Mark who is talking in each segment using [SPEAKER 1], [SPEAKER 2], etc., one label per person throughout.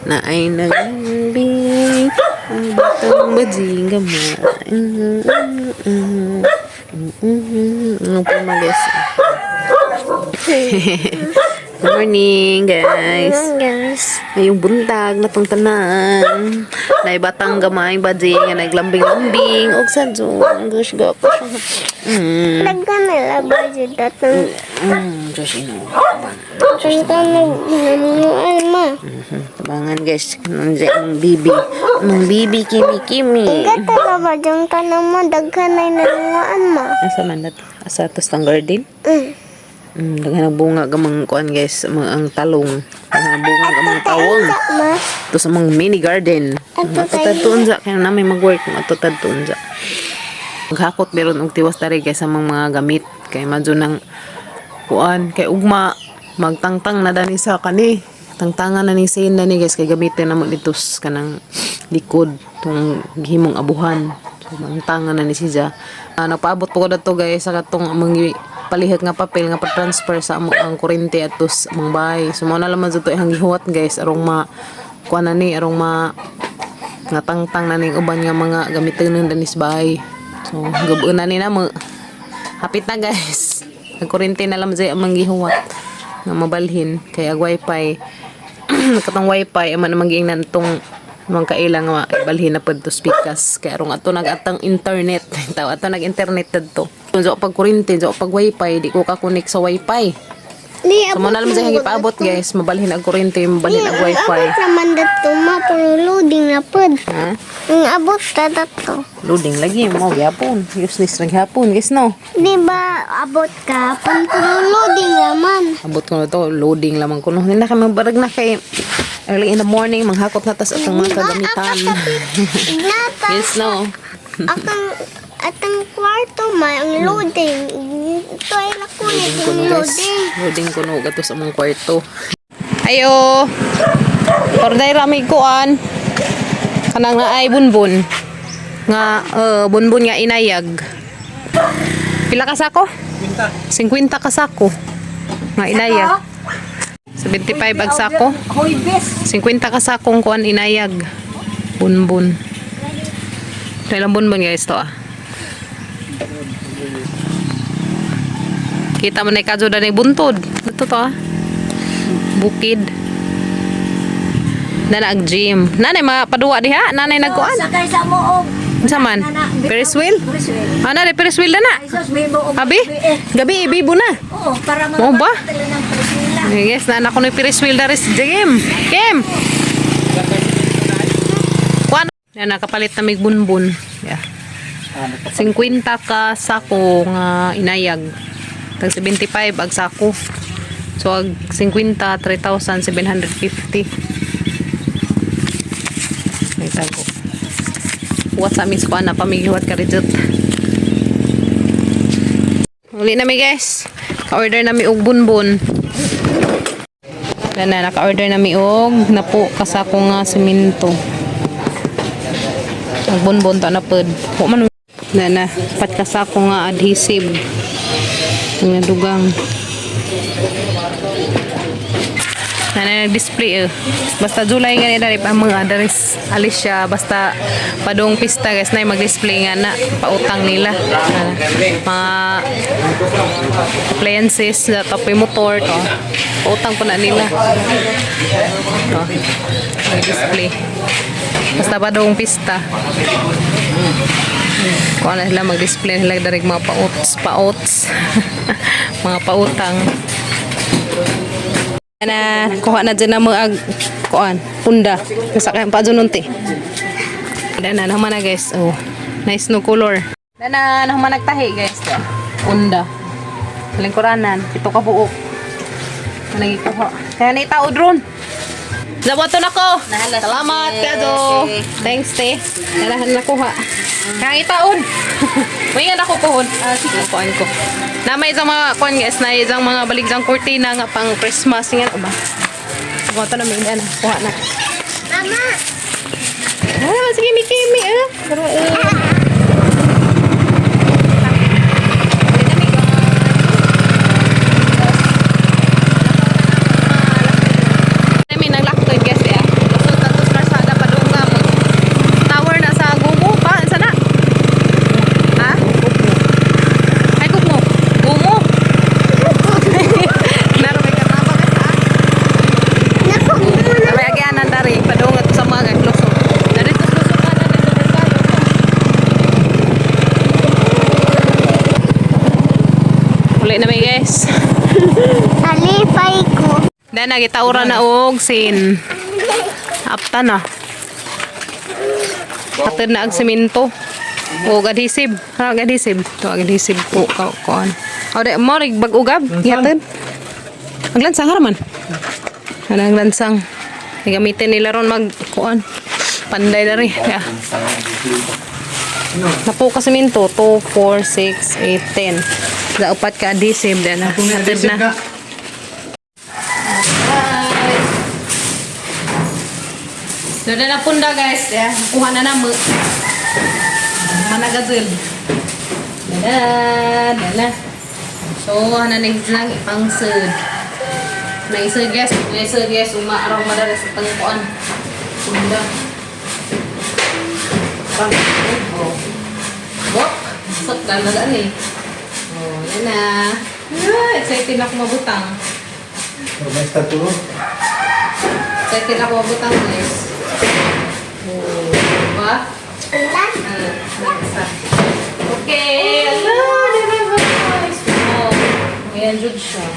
[SPEAKER 1] Na ay naglambing ang batang bajing gamay. Ano po mag-guess? Good morning, guys. Ngayong buntag na tong tanan. Na batang gamay bajing nga naglambing-lambing og sadyo. Gosh, gapo.
[SPEAKER 2] Nagkanala ba dyan datang?
[SPEAKER 1] Josh, ino.
[SPEAKER 2] Ang kanag ma.
[SPEAKER 1] Tabangan, guys. Nandiyan ang bibi kimi-kimi.
[SPEAKER 2] Gatala ba dyan ka naman dagkanay nanuaan ma?
[SPEAKER 1] Asa man nato? Asa tostang garden? Daghan ang bunga gamang kuan, guys, ang talong. Daghan ang bunga gamang tawong.
[SPEAKER 2] Ma?
[SPEAKER 1] Ito sa mga mini garden. Matutadtuon sa kaya namin mag-work. Matutadtuon sa. Maghakot meron og tiwas tari guys sa mga gamit. Kay madyo ng kuan. Kay ugma magtangtang na dani sa kani. Tangtangan na ni Sain na ni guys. Kay gamitin na mo dito kanang likod. Itong himong abuhan. So magtangan na ni siya. Napaabot po ko na to guys sa katong mga palihit nga papel nga pa-transfer sa ang kurente at tos among bahay. So mo na lamang dito ihang gihuwat guys arong ma kuan na ni arong ma nga tangtang na ning uban nga mga gamitin ng danis bahay. So gabuon na ni na mo. Hapit na guys. Ang kurente na lamang dito among gihuwat nga mabalhin kay ag wifi. Katong wifi man maging nantong mga kailang nga ibalhin na pud to speakers kay arong ato nagatang internet. Taw ato nag-internet dito. So pag kurente, so pag wifi, di ko ka-connect sa wifi. So mo na lang sa gipaabot guys, mabalhin ang kurente, mabalhin ang wifi.
[SPEAKER 2] Abot naman dato ma, pero loading na pod.
[SPEAKER 1] Ha?
[SPEAKER 2] Ang abot ka dato.
[SPEAKER 1] Loading lagi mo gyapon. Useless lang gyapon, guys no.
[SPEAKER 2] Di ba abot ka, pero loading naman.
[SPEAKER 1] Abot ko na to, loading lamang kuno. Hindi na kay mabarag na kay early in the morning, manghakot na tas atong mga kagamitan.
[SPEAKER 2] Nata.
[SPEAKER 1] Yes no.
[SPEAKER 2] Atang kwarto ma, ang loading. Ito ay nakulit
[SPEAKER 1] Loading ko
[SPEAKER 2] yung
[SPEAKER 1] no guys.
[SPEAKER 2] loading.
[SPEAKER 1] Loading ko no gato sa among kwarto. Ayo. Orday rami kuan. Kanang na ay bunbun. Nga bunbun nga inayag. Pila ka sako? 50 ka sako. Nga inayag. 75 ag sako. 50 ka sakong kuan inayag. Bunbun. Dailang bunbun guys to ah. Kita mo na ikadyo na buntod. Ito to ah. Bukid. Nana ag gym. Nanay mapaduwa diha. Nanay nagkuan.
[SPEAKER 3] Sakay sa moog.
[SPEAKER 1] Unsa man? Ferris wheel? Ah, nanay Ferris wheel na na.
[SPEAKER 3] Isos may moog.
[SPEAKER 1] Abi? Gabi ibibo na.
[SPEAKER 3] Oo, para
[SPEAKER 1] Mo ba?
[SPEAKER 3] tala ng presila.
[SPEAKER 1] Yes, na anak ko ni Ferris wheel dari sa gym. Kim. Kuan. Yan nakapalit na mig bunbun. Yeah. 50 ka sako nga inayag. Tag 75 ag sako. So ag 50 3,750. Ay tago. What sa mis ko na pamigiwat ka rin. Uli na mi guys. Ka-order na mi og bunbun. Na naka-order na mi og napo kasako nga semento. Ang bunbun ta na pud. Wa man na pat kasako nga adhesive. Nga dugang. Na nag-display basta July nga ni dari pa mga adres alis siya basta padong pista guys na mag-display nga na pautang nila mga appliances tapos motor to pautang po na nila to mag-display basta padong pista kung ano sila mag-display sila dari mga pauts mga pautang na kuha na dyan na mga kuan punda kasakyan pa dyan nunti na naman na guys oh nice no color na naman nagtahi guys punda lingkuranan ito ka buok nagikuha kaya na itao drone zabato na ko salamat kado thanks te nalahan na kuha kaya itaon may nga ako kuhon sige kuhan ko na may isang mga kuhan guys na isang mga baligjang kurtina nga pang Christmas nga ba kuha ito na may na kuha na mama sige Kimi pero Uli na may guys.
[SPEAKER 2] Talipay ko.
[SPEAKER 1] Dahil nagitaura na og sin. Apta na. Hatid na ang semento. O adhesive. Ano ang adhesive? Ito ang adhesive po. Kuan. O de mo rig bag-ugab. Hatid. Ang lansang haraman. Ano ang lansang. Gamitin nila ron mag kuan. Panday na rin. Yeah. Napo ka semento. 2, 4, 6, 8, 10. Sa upat ka adhesive. Dahil na. Hatid na. So, na punda guys. Ya, kuha na namu. Mana gazil. Dala. So, hananig lang ipang sud. May sud guys. Araw madara sa tangkuan. Punda. Parang, oh. Bok. Sok na ni. Oh, yan na. Excited ako mabutang. Excited ako mabutang guys. Oh, diba? Okay, Allah, diba guys? Oh, ayan jud siya.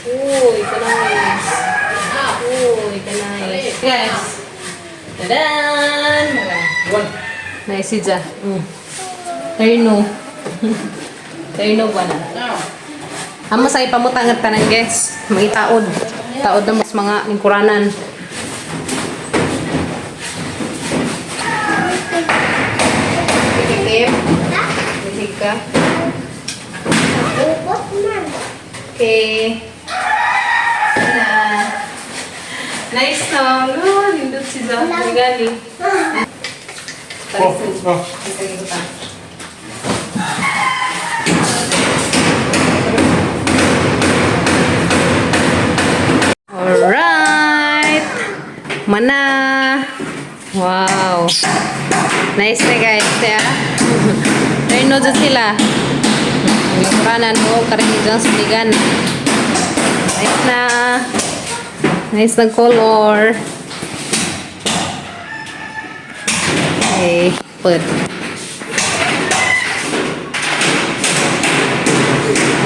[SPEAKER 1] Uy, kanais. Uy, kanais. Guys. Tadan! Nice si Ja. Terno. Terno ba na? Amo sa ipamutangan tanan guys. Mga taod. Taod na mas mga lingkuranan. Bitig ka. Okay. Nice na. Oh, lindot si Zah. Gali. Alright. Mana. Wow. Nice na guys. Reno dyan sila. Laguranan mo. Karin dyan suligan. Nice na. Nice na color. Okay. Put.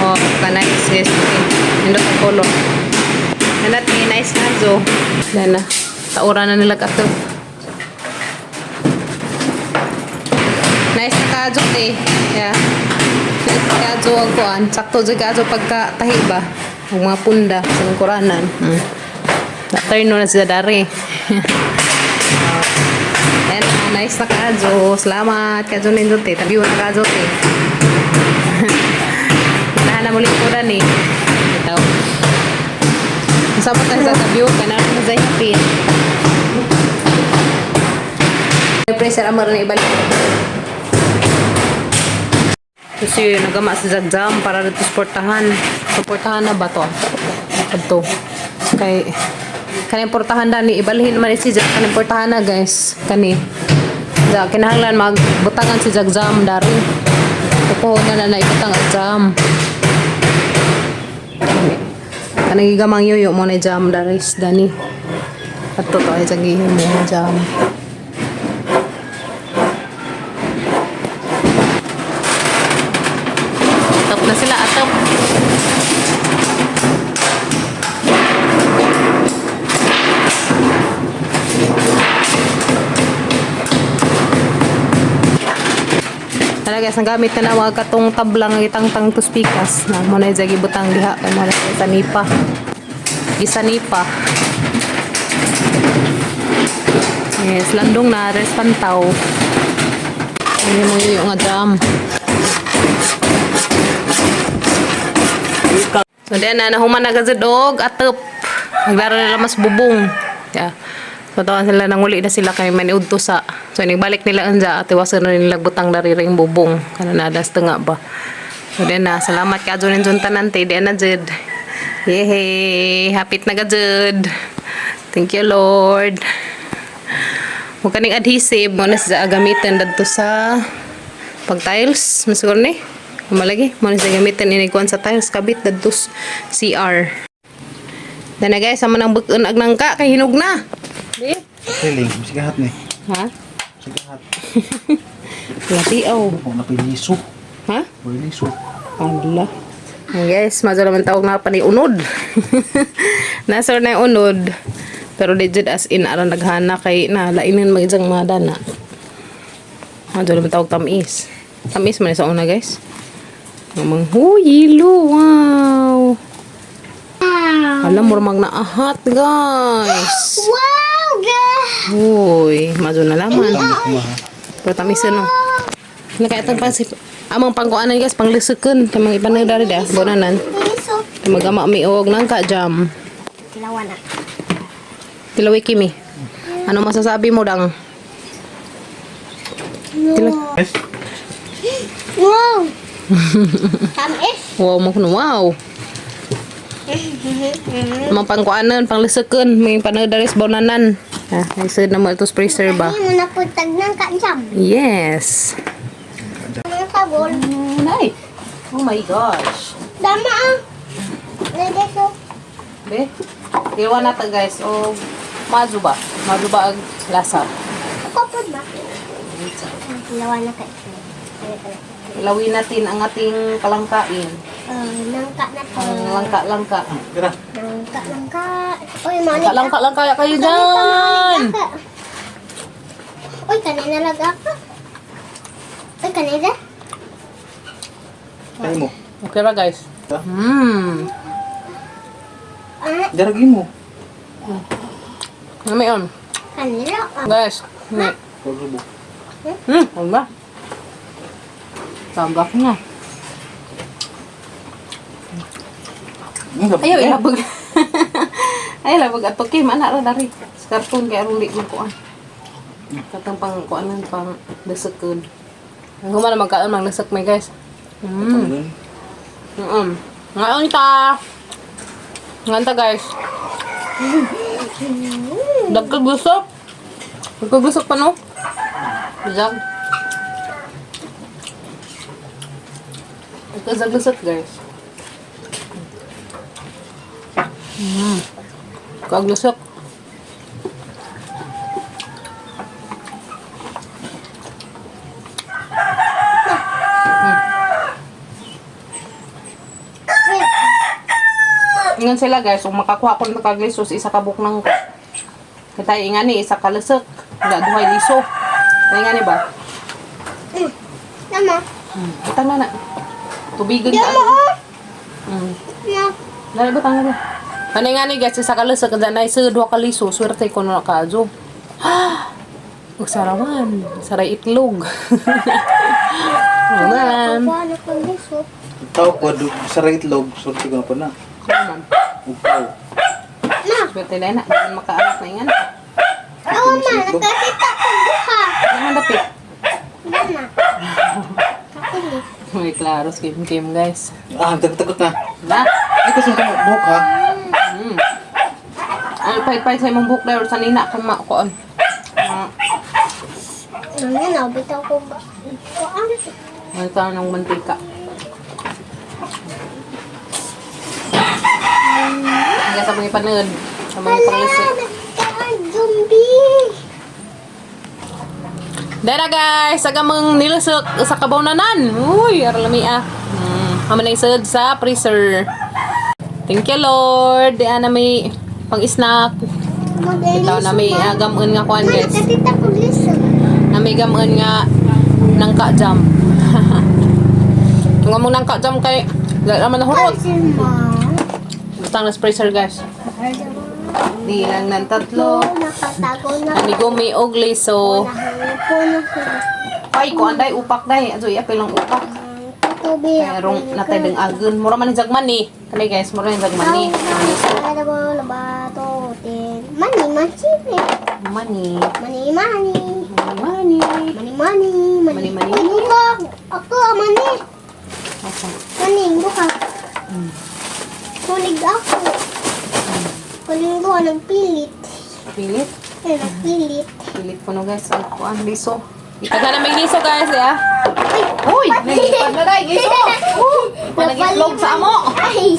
[SPEAKER 1] Oh, ka-nice guys. Nindot ang color. Nanat ni nice na zo. Dana. Taura na nila kato. Nice na kajo eh. Yeah. Nice na kajo ang kuan. Sakto dyan kajo pagka tahi ba? Ang mga punda sa lingkuranan. Na-turn na sila dari. Ayan, nice na kajo. Salamat. Kajo nindot eh. Tabi na kajo eh. Nahan na muli ko rin eh. Ito. Masama tayo sa tabi ka na rin sa hipin. Pressure amar na ibalik. Kasi nagama sa jam para dito suportahan. Suportahan na ba to? Ito. Kay kanang portahan na ni ibalhin man si Jag kanang portahan na guys. Kani. Ja kinahanglan magbutangan si Jag jam dari. Tupo na ibutang ang jam. Kanang igamang yoyo mo na jam dari dani. Ato to ay jagihin mo jam. Na sila atap. Guys, nagamit na na mga katong tablang itang tang tuspikas na mo na jagi butang diha kay mo na sa nipa. Isa nipa. Yes, landong na res pantaw. Ano mo yung nga jam. So then nahuman na gazid og atop. Naglaro nila mas bubong. Yeah. So tawan sila nanguli na sila kay maniudto sa. So nagbalik nila anja at iwasan na nila butang dari ring bubong. Kana nadas tenga ba. So then salamat ka adun tanan te di na jud. Yehey, hapit na gazid. Thank you Lord. Mo kaning adhesive mo na sa gamitan dadto sa pag tiles, masiguro ni. Malagi mo na sa gamitan ini kuan sa tiles kabit dadto CR. Dana guys, sama nang bukon ag nangka kay hinog na. Di?
[SPEAKER 4] Feeling, sigahat ni.
[SPEAKER 1] Ha?
[SPEAKER 4] Sigahat.
[SPEAKER 1] Lati oh.
[SPEAKER 4] Kung napiliso.
[SPEAKER 1] Ha?
[SPEAKER 4] Wala so.
[SPEAKER 1] Allah. Guys, mazo naman tawag nga pa ni unod. Nasor na yung unod. Pero digit as in, aran naghana kay na lainin mag-isang mga dana. Mazo naman tawag tamis. Tamis man sa una guys. Namang, yelo, wow. Alam mo ramang naahat guys.
[SPEAKER 2] Wow, guys!
[SPEAKER 1] Uy, mazo na laman.
[SPEAKER 4] Kumaha.
[SPEAKER 1] Pero tamis no. Nakaitag pa si amang pangkuanan guys, panglisukan. Tamang ipanagdari da, bonanan.
[SPEAKER 2] Piso.
[SPEAKER 1] Magama mi og nang ka jam.
[SPEAKER 2] Kilawan na.
[SPEAKER 1] Tilawi kimi. Ano masasabi mo dang?
[SPEAKER 4] Yes.
[SPEAKER 2] Wow! Tamis.
[SPEAKER 1] Wow mo kuno wow. Amang pangkuanan, panglisukan, may panagdari sa bonanan. Ah, naisod na mo ito freezer ba?
[SPEAKER 2] Hindi mo na putag ng kajam.
[SPEAKER 1] Yes.
[SPEAKER 2] Ang sabon.
[SPEAKER 1] Nay. Oh my gosh.
[SPEAKER 2] Dama ah. Nagdeso.
[SPEAKER 1] Be. Iwan na ta guys. O mazu ba? Mazu ba ang lasa?
[SPEAKER 2] Kapod ba? Kilawan na kayo.
[SPEAKER 1] Ilawin natin ang ating kalangkain.
[SPEAKER 2] Nangka na to.
[SPEAKER 1] Ang langka-langka.
[SPEAKER 4] Tira.
[SPEAKER 2] Nangka. Uy, mani.
[SPEAKER 1] Langka-langka kayo dyan!
[SPEAKER 2] Uy, kanina lang ako. Uy, kanina.
[SPEAKER 4] Tayo mo.
[SPEAKER 1] Okay ba guys?
[SPEAKER 2] Ah,
[SPEAKER 4] Daragin mo.
[SPEAKER 1] Ano yun?
[SPEAKER 2] kanina.
[SPEAKER 1] Guys. May.
[SPEAKER 4] Pagrubo.
[SPEAKER 1] Ano ba? Tagak na. Ayaw, ilabag. Ayaw, ilabag. Ato, Kim, anak ra dari. Sa karton kaya ruli mo kuan. Katang pang kuanan, pang desakun. Ang humana magkaan, mang desak may guys. Ngayon ta. Ngayon ta guys. Dagkagusok. Dagkagusok pa no? Bijag. Dagkagusok guys. Kaglusok. Ingan sila guys, kung makakuha ko ng kaglisos, isa kabuk ng ko. Kita ingan ni, isa kalusok. Wala duhay liso. Kaya ingan ni ba?
[SPEAKER 2] Nama.
[SPEAKER 1] Kita na na. Tubigan
[SPEAKER 2] Diyan
[SPEAKER 1] ka.
[SPEAKER 2] mo oh.
[SPEAKER 1] Hmm.
[SPEAKER 2] Na.
[SPEAKER 1] Dali ba tanga ba? Ano nga ni guys, isa kalusok. Kada na isa, dua kaliso. Swerte ko na kazo. Sarawan. Saray itlog. Naman.
[SPEAKER 2] Kuha na kong liso.
[SPEAKER 4] Tao ko, sa itlog. Sorti ko na pa na.
[SPEAKER 1] Naman.
[SPEAKER 4] Upaw.
[SPEAKER 1] Swerte na na. Hindi makaanak na ingan.
[SPEAKER 2] Oo ma, nakakita ko buha.
[SPEAKER 1] Naman dapit.
[SPEAKER 2] Dama. Kakulit.
[SPEAKER 1] May klaros kim guys.
[SPEAKER 4] Tagot na.
[SPEAKER 1] Na?
[SPEAKER 4] Ay, kasi ka buhok ha.
[SPEAKER 1] Ano pahit-pahit sa imong buhok or sa nina kung makuan.
[SPEAKER 2] Ano yan, nabitaw ko ba? Kuhaan.
[SPEAKER 1] Ano ito ng mantika. Hanggang sa mga panood. Sa mga panglisik.
[SPEAKER 2] Nagkaan, zombie.
[SPEAKER 1] Dara guys, sagamang nilusok sa kabawnanan. Uy, aralami ah. Haman na isod sa freezer. Thank you Lord. Di na may pang-snack. Ito na may gamun nga kuan guys.
[SPEAKER 2] Nakakita ko liso.
[SPEAKER 1] Na may gamun nga nangka jam. Nga mong nangka jam kay dala naman na hurot.
[SPEAKER 2] Pansin mo.
[SPEAKER 1] Basta na freezer guys. Di lang ng tatlo.
[SPEAKER 2] Nakatago na.
[SPEAKER 1] Ani gumi og liso.
[SPEAKER 2] Nahanap ko na ko.
[SPEAKER 1] Ay, ko anday upak day. Aso apil ang upak.
[SPEAKER 2] Tubi.
[SPEAKER 1] Pero natay ding agun. Mura man ni jagman ni. Kani guys, mura ni jagman ni.
[SPEAKER 2] Ada mo na ba to? Mani, machine.
[SPEAKER 1] Money.
[SPEAKER 2] Mani, mani.
[SPEAKER 1] Money.
[SPEAKER 2] Mani, mani.
[SPEAKER 1] Mani, mani.
[SPEAKER 2] Uy, buka. Ako, mani.
[SPEAKER 1] Asa?
[SPEAKER 2] Mani, buka. Kulig ako. Kulig ko, nagpilit.
[SPEAKER 1] Pilit.
[SPEAKER 2] Nagpilit.
[SPEAKER 1] Pilit ko no guys. Ang kuan liso. Itaga na may liso guys ya. Uy, nagipad na day liso. Nag-itlog sa amo.
[SPEAKER 2] Ay!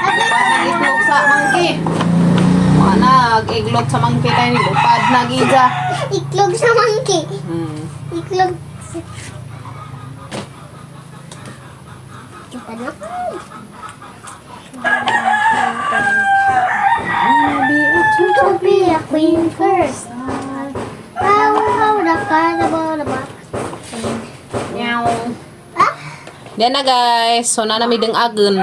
[SPEAKER 1] Nag-itlog sa mangki. Nag-iglot sa mangki tayo ni Lupad na giza.
[SPEAKER 2] Iklog sa monkey. Iklog. Tanok. To be a queen first. How the carnival about.
[SPEAKER 1] Meow.
[SPEAKER 2] Ah?
[SPEAKER 1] Diyan na guys. So na nami ding agen.